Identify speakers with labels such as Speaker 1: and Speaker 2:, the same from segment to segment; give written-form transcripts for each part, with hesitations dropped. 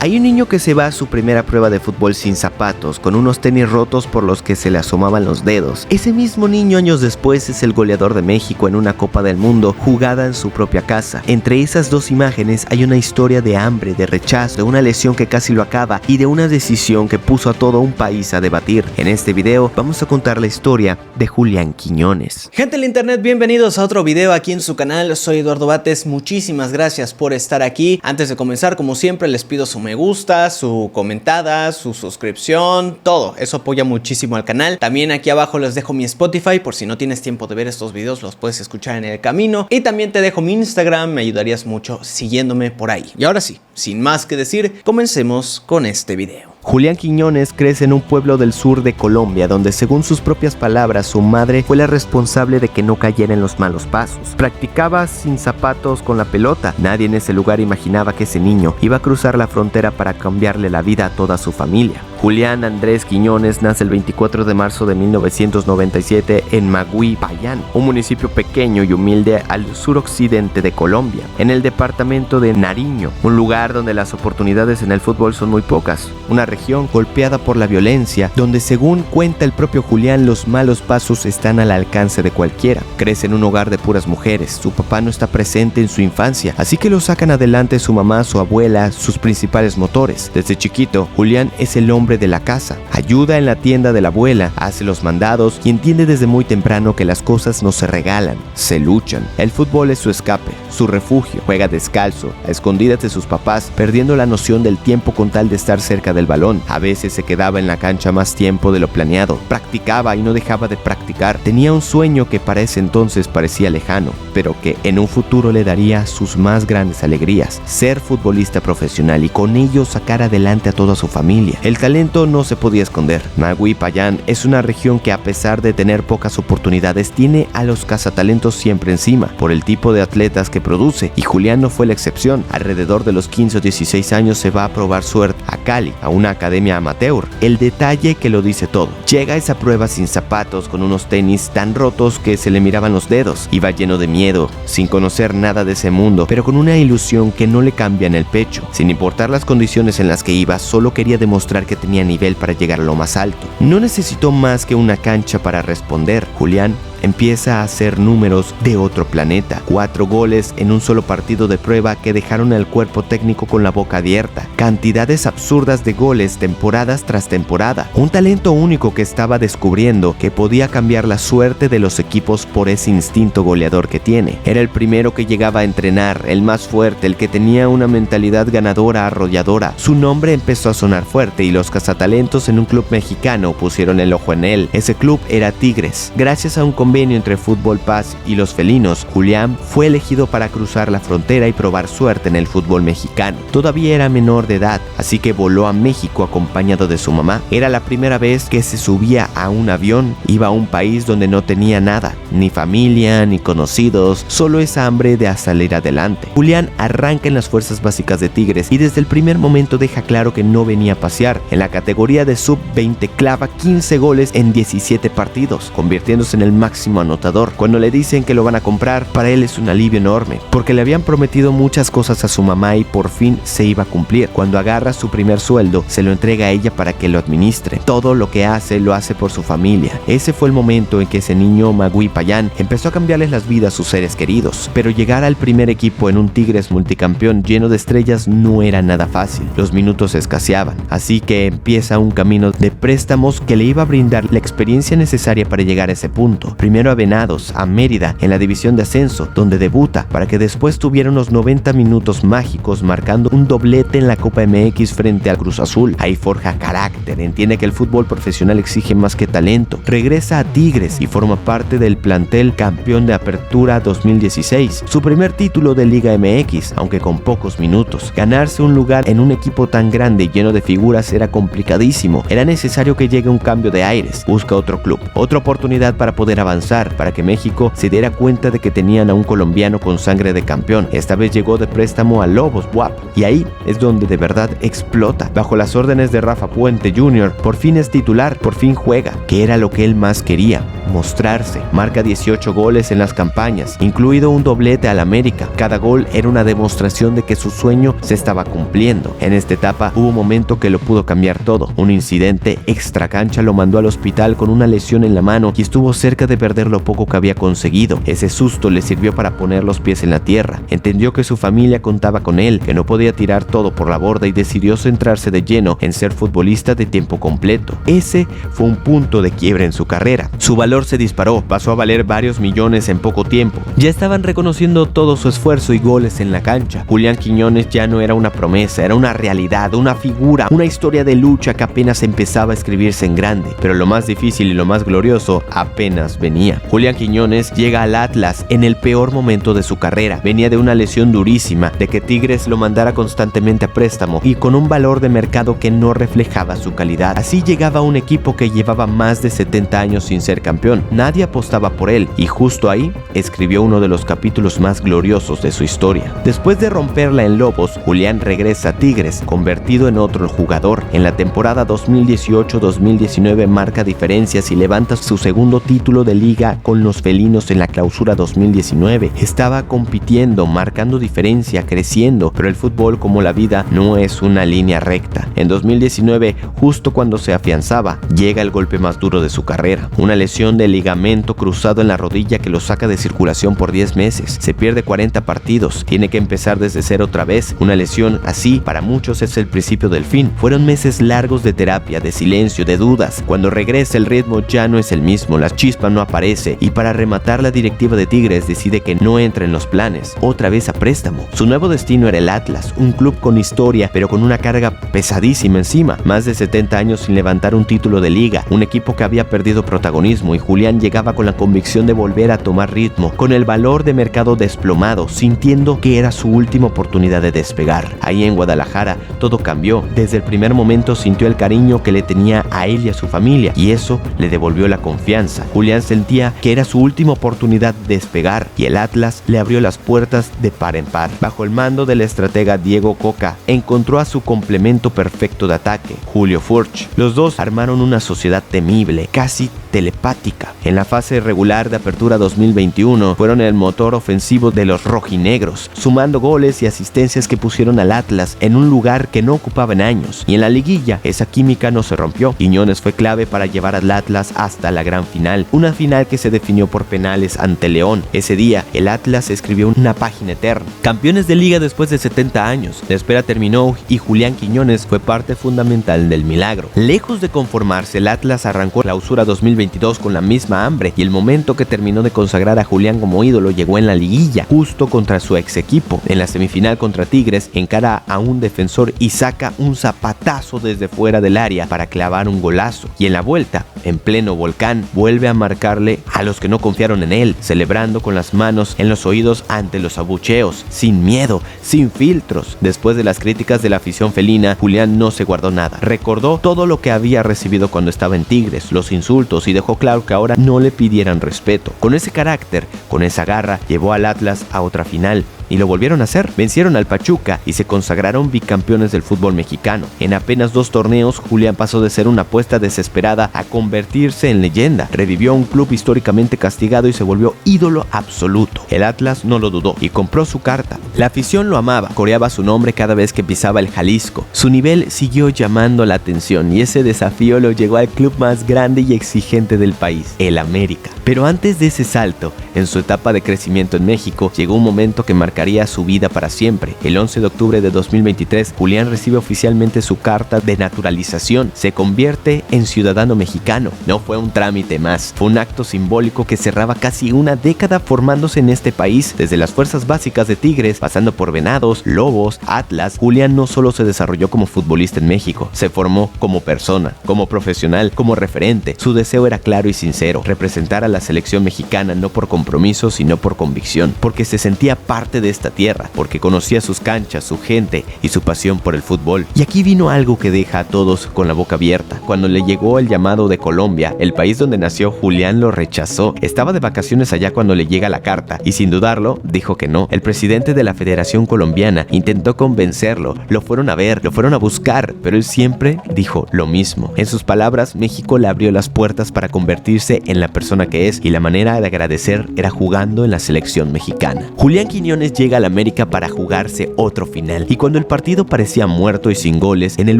Speaker 1: Hay un niño que se va a su primera prueba de fútbol sin zapatos, con unos tenis rotos por los que se le asomaban los dedos. Ese mismo niño años después es el goleador de México en una Copa del Mundo jugada en su propia casa. Entre esas dos imágenes hay una historia de hambre, de rechazo, de una lesión que casi lo acaba y de una decisión que puso a todo un país a debatir. En este video vamos a contar la historia de Julián Quiñones.
Speaker 2: Gente del internet, bienvenidos a otro video aquí en su canal. Soy Eduardo Bates, muchísimas gracias por estar aquí. Antes de comenzar, como siempre, les pido su me gusta, su comentada, su suscripción, todo. Eso apoya muchísimo al canal. También aquí abajo les dejo mi Spotify, por si no tienes tiempo de ver estos videos, los puedes escuchar en el camino. Y también te dejo mi Instagram, me ayudarías mucho siguiéndome por ahí. Y ahora sí, sin más que decir, comencemos con este video.
Speaker 1: Julián Quiñones crece en un pueblo del sur de Colombia, donde según sus propias palabras, su madre fue la responsable de que no cayera en los malos pasos. Practicaba sin zapatos con la pelota. Nadie en ese lugar imaginaba que ese niño iba a cruzar la frontera para cambiarle la vida a toda su familia. Julián Andrés Quiñones nace el 24 de marzo de 1997 en Magüí, Payán, un municipio pequeño y humilde al suroccidente de Colombia, en el departamento de Nariño, un lugar donde las oportunidades en el fútbol son muy pocas, una región golpeada por la violencia, donde según cuenta el propio Julián, los malos pasos están al alcance de cualquiera. Crece en un hogar de puras mujeres, su papá no está presente en su infancia, así que lo sacan adelante su mamá, su abuela, sus principales motores. Desde chiquito, Julián es el hombre de la casa, ayuda en la tienda de la abuela, hace los mandados y entiende desde muy temprano que las cosas no se regalan, se luchan. El fútbol es su escape, su refugio, juega descalzo, a escondidas de sus papás, perdiendo la noción del tiempo con tal de estar cerca del balón. A veces se quedaba en la cancha más tiempo de lo planeado, practicaba y no dejaba de practicar. Tenía un sueño que para ese entonces parecía lejano, pero que en un futuro le daría sus más grandes alegrías: ser futbolista profesional y con ello sacar adelante a toda su familia. El talento no se podía esconder. Magüí, Payán es una región que, a pesar de tener pocas oportunidades, tiene a los cazatalentos siempre encima por el tipo de atletas que produce, y Julián no fue la excepción. Alrededor de los 15 o 16 años se va a probar suerte a Cali, a una academia amateur. El detalle que lo dice todo: llega a esa prueba sin zapatos, con unos tenis tan rotos que se le miraban los dedos. Iba lleno de miedo, sin conocer nada de ese mundo, pero con una ilusión que no le cambia en el pecho. Sin importar las condiciones en las que iba, solo quería demostrar que tenía nivel para llegar a lo más alto. No necesitó más que una cancha para responder. Julián empieza a hacer números de otro planeta. 4 goles en un solo partido de prueba que dejaron al cuerpo técnico con la boca abierta. Cantidades absurdas de goles temporadas tras temporada. Un talento único que estaba descubriendo, que podía cambiar la suerte de los equipos por ese instinto goleador que tiene. Era el primero que llegaba a entrenar, el más fuerte, el que tenía una mentalidad ganadora, arrolladora. Su nombre empezó a sonar fuerte y los cazatalentos en un club mexicano pusieron el ojo en él. Ese club era Tigres. Gracias a un convenio entre Fútbol Paz y los felinos, Julián fue elegido para cruzar la frontera y probar suerte en el fútbol mexicano. Todavía era menor de edad, así que voló a México acompañado de su mamá. Era la primera vez que se subía a un avión. Iba a un país donde no tenía nada, ni familia, ni conocidos, solo esa hambre de salir adelante. Julián arranca en las fuerzas básicas de Tigres y desde el primer momento deja claro que no venía a pasear. En la categoría de sub-20 clava 15 goles en 17 partidos, convirtiéndose en el máximo anotador. Cuando le dicen que lo van a comprar, para él es un alivio enorme, porque le habían prometido muchas cosas a su mamá y por fin se iba a cumplir. Cuando agarra su primer sueldo, se lo entrega a ella para que lo administre. Todo lo que hace, lo hace por su familia. Ese fue el momento en que ese niño Magüí, Payán empezó a cambiarles las vidas a sus seres queridos. Pero llegar al primer equipo en un Tigres multicampeón lleno de estrellas no era nada fácil. Los minutos escaseaban, así que empieza un camino de préstamos que le iba a brindar la experiencia necesaria para llegar a ese punto. Primero a Venados, a Mérida, en la división de ascenso, donde debuta, para que después tuviera unos 90 minutos mágicos marcando un doblete en la Copa MX frente al Cruz Azul. Ahí forja carácter, entiende que el fútbol profesional exige más que talento. Regresa a Tigres y forma parte del plantel campeón de Apertura 2016, su primer título de Liga MX, aunque con pocos minutos. Ganarse un lugar en un equipo tan grande y lleno de figuras era complicadísimo. Era necesario que llegue un cambio de aires. Busca otro club, otra oportunidad para poder avanzar, para que México se diera cuenta de que tenían a un colombiano con sangre de campeón. Esta vez llegó de préstamo a Lobos WAP, y ahí es donde de verdad explota. Bajo las órdenes de Rafa Puente Jr., por fin es titular, por fin juega, que era lo que él más quería. mostrarse. Marca 18 goles en las campañas, incluido un doblete al América. Cada gol era una demostración de que su sueño se estaba cumpliendo. En esta etapa hubo un momento que lo pudo cambiar todo. Un incidente extracancha lo mandó al hospital con una lesión en la mano y estuvo cerca de perder lo poco que había conseguido. Ese susto le sirvió para poner los pies en la tierra. Entendió que su familia contaba con él, que no podía tirar todo por la borda y decidió centrarse de lleno en ser futbolista de tiempo completo. Ese fue un punto de quiebre en su carrera. Su valor se disparó, pasó a valer varios millones en poco tiempo. Ya estaban reconociendo todo su esfuerzo y goles en la cancha. Julián Quiñones ya no era una promesa, era una realidad, una figura, una historia de lucha que apenas empezaba a escribirse en grande. Pero lo más difícil y lo más glorioso apenas venía. Julián Quiñones llega al Atlas en el peor momento de su carrera. Venía de una lesión durísima, de que Tigres lo mandara constantemente a préstamo y con un valor de mercado que no reflejaba su calidad. Así llegaba un equipo que llevaba más de 70 años sin ser campeón. Nadie apostaba por él y justo ahí escribió uno de los capítulos más gloriosos de su historia. Después de romperla en Lobos, Julián regresa a Tigres, convertido en otro jugador. En la temporada 2018-2019 marca diferencias y levanta su segundo título de liga con los felinos en la clausura 2019. Estaba compitiendo, marcando diferencia, creciendo, pero el fútbol, como la vida, no es una línea recta. En 2019, justo cuando se afianzaba, llega el golpe más duro de su carrera. Una lesión de ligamento cruzado en la rodilla que lo saca de circulación por 10 meses. Se pierde 40 partidos, tiene que empezar desde cero otra vez. Una lesión así, para muchos es el principio del fin. Fueron meses largos de terapia, de silencio, de dudas. Cuando regresa el ritmo ya no es el mismo, la chispa no aparece y para rematar la directiva de Tigres decide que no entra en los planes, otra vez a préstamo. Su nuevo destino era el Atlas, un club con historia pero con una carga pesadísima encima. Más de 70 años sin levantar un título de liga, un equipo que había perdido protagonismo y Julián llegaba con la convicción de volver a tomar ritmo, con el valor de mercado desplomado, sintiendo que era su última oportunidad de despegar. Ahí en Guadalajara todo cambió. Desde el primer momento sintió el cariño que le tenía a él y a su familia y eso le devolvió la confianza. Julián sentía que era su última oportunidad de despegar y el Atlas le abrió las puertas de par en par. Bajo el mando del estratega Diego Coca, encontró a su complemento perfecto de ataque, Julio Furch. Los dos armaron una sociedad temible, casi telepática. En la fase regular de apertura 2021 fueron el motor ofensivo de los rojinegros, sumando goles y asistencias que pusieron al Atlas en un lugar que no ocupaba en años. Y en la liguilla esa química no se rompió. Quiñones fue clave para llevar al Atlas hasta la gran final, una final que se definió por penales ante León. Ese día el Atlas escribió una página eterna. Campeones de liga después de 70 años. La espera terminó y Julián Quiñones fue parte fundamental del milagro. Lejos de conformarse, el Atlas arrancó clausura 2022 con la misma hambre y el momento que terminó de consagrar a Julián como ídolo llegó en la liguilla, justo contra su ex equipo. En la semifinal contra Tigres encara a un defensor y saca un zapatazo desde fuera del área para clavar un golazo. Y en la vuelta, en pleno Volcán, vuelve a marcarle a los que no confiaron en él, celebrando con las manos en los oídos ante los abucheos, sin miedo, sin filtros. Después de las críticas de la afición felina, Julián no se guardó nada. Recordó todo lo que había recibido cuando estaba en Tigres, los insultos, y dejó claro que ahora no le pidieran respeto. Con ese carácter, con esa garra, llevó al Atlas a otra final. Y lo volvieron a hacer. Vencieron al Pachuca y se consagraron bicampeones del fútbol mexicano. En apenas 2 torneos, Julián pasó de ser una apuesta desesperada a convertirse en leyenda. Revivió a un club históricamente castigado y se volvió ídolo absoluto. El Atlas no lo dudó y compró su carta. La afición lo amaba, coreaba su nombre cada vez que pisaba el Jalisco. Su nivel siguió llamando la atención y ese desafío lo llevó al club más grande y exigente del país, el América. Pero antes de ese salto, en su etapa de crecimiento en México, llegó un momento que marcaría su vida para siempre. El 11 de octubre de 2023, Julián recibe oficialmente su carta de naturalización. Se convierte en ciudadano mexicano. No fue un trámite más, fue un acto simbólico que cerraba casi una década formándose en este país. Desde las fuerzas básicas de Tigres, pasando por Venados, Lobos, Atlas, Julián no solo se desarrolló como futbolista en México, se formó como persona, como profesional, como referente. Su deseo era claro y sincero, representar a la selección mexicana no por compromiso, sino por convicción, porque se sentía parte de de esta tierra, porque conocía sus canchas, su gente y su pasión por el fútbol. Y aquí vino algo que deja a todos con la boca abierta. Cuando le llegó el llamado de Colombia, el país donde nació, Julián lo rechazó. Estaba de vacaciones allá cuando le llega la carta y sin dudarlo dijo que no. El presidente de la Federación Colombiana intentó convencerlo, lo fueron a ver, lo fueron a buscar, pero él siempre dijo lo mismo. En sus palabras, México le abrió las puertas para convertirse en la persona que es, y la manera de agradecer era jugando en la selección mexicana. Julián Quiñones llega al América para jugarse otro final, y cuando el partido parecía muerto y sin goles, en el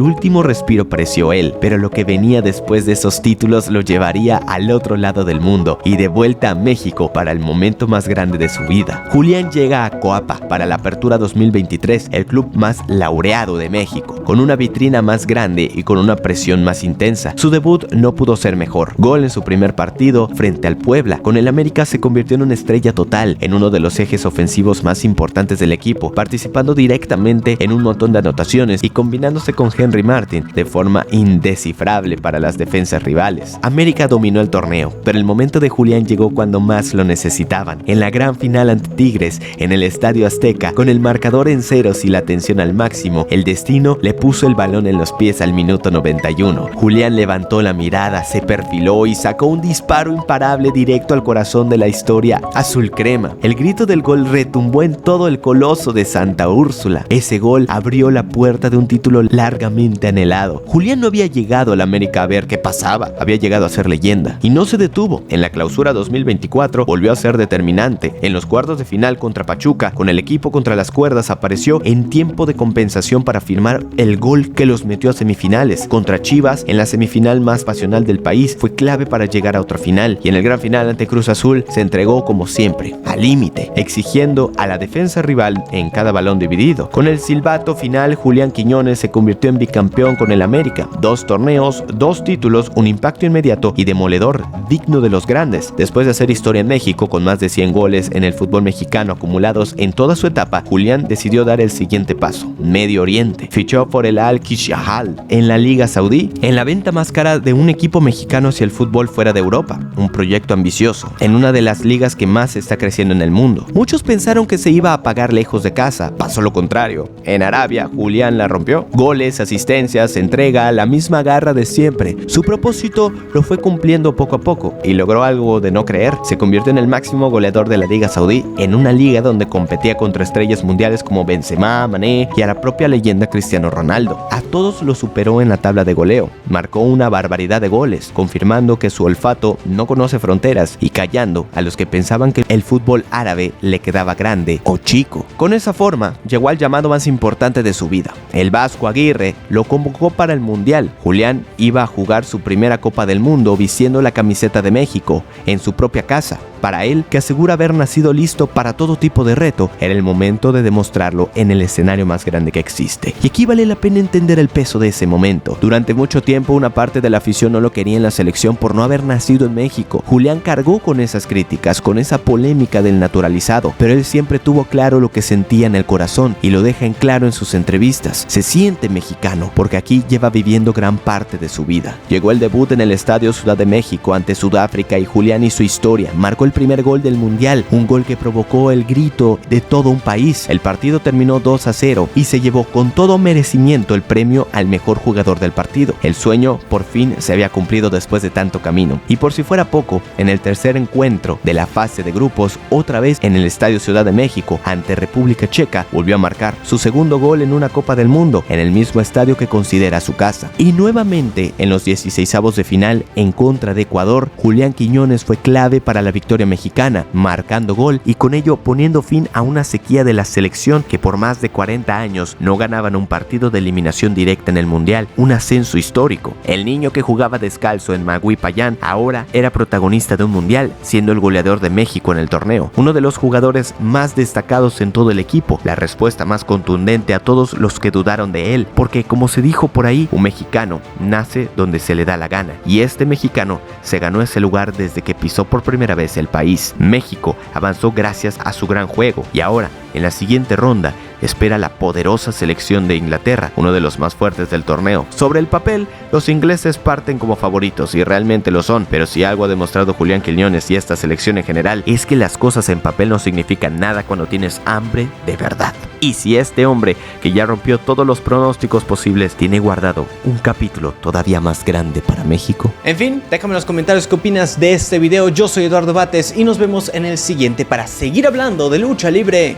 Speaker 1: último respiro apareció él, pero lo que venía después de esos títulos lo llevaría al otro lado del mundo y de vuelta a México para el momento más grande de su vida. Julián llega a Coapa para la Apertura 2023, el club más laureado de México, con una vitrina más grande y con una presión más intensa. Su debut no pudo ser mejor. Gol en su primer partido frente al Puebla. Con el América se convirtió en una estrella total, en uno de los ejes ofensivos más importantes del equipo, participando directamente en un montón de anotaciones y combinándose con Henry Martin de forma indescifrable para las defensas rivales. América dominó el torneo, pero el momento de Julián llegó cuando más lo necesitaban. En la gran final ante Tigres, en el Estadio Azteca, con el marcador en ceros y la tensión al máximo, el destino le puso el balón en los pies al minuto 91. Julián levantó la mirada, se perfiló y sacó un disparo imparable directo al corazón de la historia azul crema. El grito del gol retumbó en todo el coloso de Santa Úrsula. Ese gol abrió la puerta de un título largamente anhelado. Julián no había llegado al América a ver qué pasaba, había llegado a ser leyenda y no se detuvo. En la clausura 2024 volvió a ser determinante. En los cuartos de final contra Pachuca, con el equipo contra las cuerdas, apareció en tiempo de compensación para firmar el gol que los metió a semifinales. Contra Chivas, en la semifinal más pasional del país, fue clave para llegar a otra final, y en el gran final ante Cruz Azul se entregó como siempre, al límite, exigiendo a la defensa rival en cada balón dividido. Con el silbato final, Julián Quiñones se convirtió en bicampeón con el América. 2 torneos, 2 títulos, un impacto inmediato y demoledor, digno de los grandes. Después de hacer historia en México con más de 100 goles en el fútbol mexicano acumulados en toda su etapa, Julián decidió dar el siguiente paso: Medio Oriente. Fichó por el Al-Qishahal en la Liga Saudí, en la venta más cara de un equipo mexicano hacia el fútbol fuera de Europa, un proyecto ambicioso, en una de las ligas que más está creciendo en el mundo. Muchos pensaron que se iba a pagar lejos de casa, pasó lo contrario. En Arabia, Julián la rompió. Goles, asistencias, entrega, la misma garra de siempre. Su propósito lo fue cumpliendo poco a poco y logró algo de no creer. Se convirtió en el máximo goleador de la Liga Saudí, en una liga donde competía contra estrellas mundiales como Benzema, Mané y a la propia leyenda Cristiano Ronaldo. A todos lo superó en la tabla de goleo. Marcó una barbaridad de goles, confirmando que su olfato no conoce fronteras y callando a los que pensaban que el fútbol árabe le quedaba grande o chico. Con esa forma, llegó al llamado más importante de su vida. El Vasco Aguirre lo convocó para el Mundial. Julián iba a jugar su primera Copa del Mundo vistiendo la camiseta de México en su propia casa. Para él, que asegura haber nacido listo para todo tipo de reto, era el momento de demostrarlo en el escenario más grande que existe. Y aquí vale la pena entender el peso de ese momento. Durante mucho tiempo, una parte de la afición no lo quería en la selección por no haber nacido en México. Julián cargó con esas críticas, con esa polémica del naturalizado, pero él siempre tuvo claro lo que sentía en el corazón y lo deja en claro en sus entrevistas. Se siente mexicano porque aquí lleva viviendo gran parte de su vida. Llegó el debut en el Estadio Ciudad de México ante Sudáfrica y Julián hizo historia. Marcó el primer gol del Mundial, un gol que provocó el grito de todo un país. El partido terminó 2-0 y se llevó con todo merecimiento el premio al mejor jugador del partido. El sueño por fin se había cumplido después de tanto camino. Y por si fuera poco, en el tercer encuentro de la fase de grupos, otra vez en el Estadio Ciudad de México ante República Checa, volvió a marcar su segundo gol en una Copa del Mundo, en el mismo estadio que considera su casa. Y nuevamente en los 16avos de final en contra de Ecuador, Julián Quiñones fue clave para la victoria mexicana, marcando gol y con ello poniendo fin a una sequía de la selección que por más de 40 años no ganaban un partido de eliminación directa en el Mundial, un ascenso histórico. El niño que jugaba descalzo en Magui Payán ahora era protagonista de un Mundial, siendo el goleador de México en el torneo, uno de los jugadores más destacados en todo el equipo, la respuesta más contundente a todos los que dudaron de él, porque como se dijo por ahí, un mexicano nace donde se le da la gana, y este mexicano se ganó ese lugar desde que pisó por primera vez el país. México avanzó gracias a su gran juego y ahora, en la siguiente ronda, espera la poderosa selección de Inglaterra, uno de los más fuertes del torneo. Sobre el papel, los ingleses parten como favoritos y realmente lo son, pero si algo ha demostrado Julián Quiñones y esta selección en general es que las cosas en papel no significan nada cuando tienes hambre de verdad. Y si este hombre, que ya rompió todos los pronósticos posibles, tiene guardado un capítulo todavía más grande para México.
Speaker 2: En fin, déjame en los comentarios qué opinas de este video. Yo soy Eduardo Bates y nos vemos en el siguiente para seguir hablando de lucha libre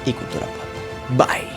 Speaker 2: y cultura pop. Bye.